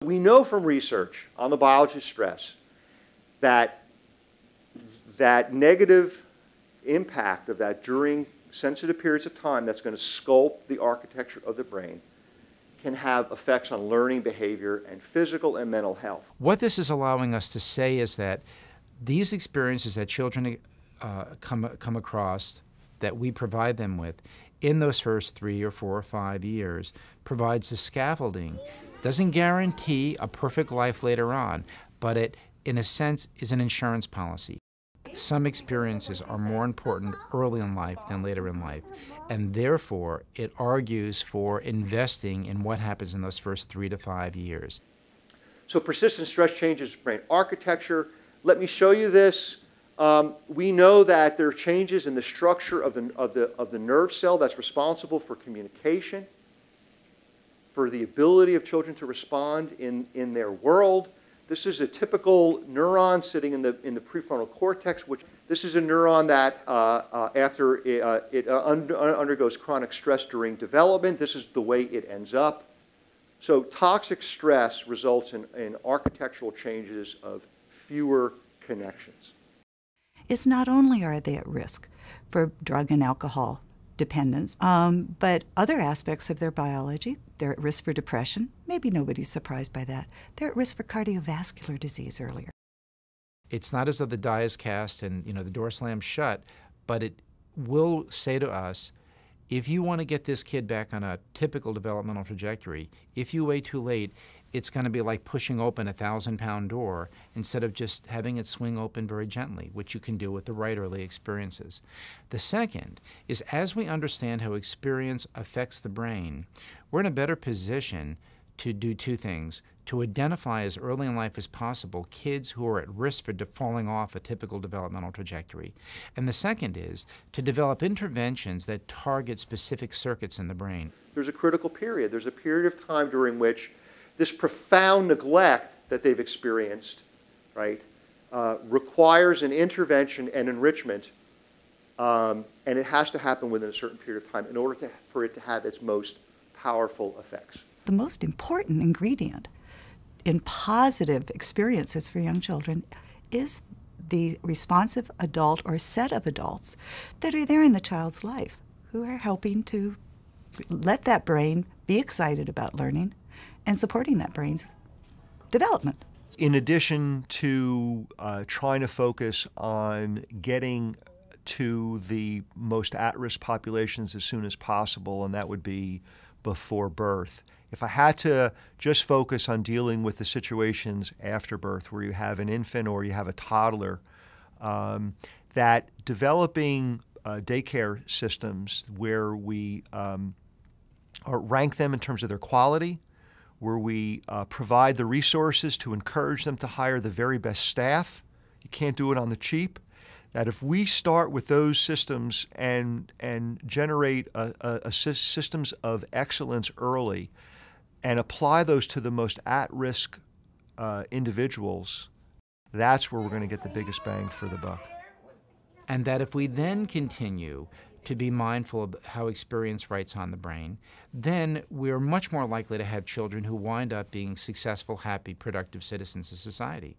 We know from research on the biology of stress that negative impact of that during sensitive periods of time that's going to sculpt the architecture of the brain can have effects on learning behavior and physical and mental health. What this is allowing us to say is that these experiences that children come across, that we provide them with in those first 3 or 4 or 5 years, provides the scaffolding. Doesn't guarantee a perfect life later on, but it, in a sense, is an insurance policy. Some experiences are more important early in life than later in life, and therefore it argues for investing in what happens in those first 3 to 5 years. So persistent stress changes brain architecture. Let me show you this. We know that there are changes in the structure of the nerve cell that's responsible for communication, for the ability of children to respond in their world. This is a typical neuron sitting in the prefrontal cortex. This is a neuron that after it undergoes chronic stress during development, this is the way it ends up. So toxic stress results in architectural changes of fewer connections. It's not only are they at risk for drug and alcohol dependence, but other aspects of their biology. They're at risk for depression. Maybe nobody's surprised by that. They're at risk for cardiovascular disease earlier. It's not as though the die is cast and the door slams shut, but it will say to us, if you want to get this kid back on a typical developmental trajectory, if you wait too late, it's going to be like pushing open a 1,000-pound door instead of just having it swing open very gently, which you can do with the right early experiences. The second is, as we understand how experience affects the brain, we're in a better position to do two things: to identify as early in life as possible kids who are at risk for falling off a typical developmental trajectory. And the second is to develop interventions that target specific circuits in the brain. There's a critical period. There's a period of time during which this profound neglect that they've experienced, right, requires an intervention and enrichment, and it has to happen within a certain period of time in order for it to have its most powerful effects. The most important ingredient in positive experiences for young children is the responsive adult or set of adults that are there in the child's life who are helping to let that brain be excited about learning and supporting that brain's development. In addition to trying to focus on getting to the most at-risk populations as soon as possible, and that would be before birth. If I had to just focus on dealing with the situations after birth where you have an infant or you have a toddler, that developing daycare systems where we rank them in terms of their quality, where we provide the resources to encourage them to hire the very best staff. You can't do it on the cheap. That if we start with those systems and generate systems of excellence early and apply those to the most at-risk individuals, that's where we're going to get the biggest bang for the buck. And that if we then continue to be mindful of how experience writes on the brain, then we're much more likely to have children who wind up being successful, happy, productive citizens of society.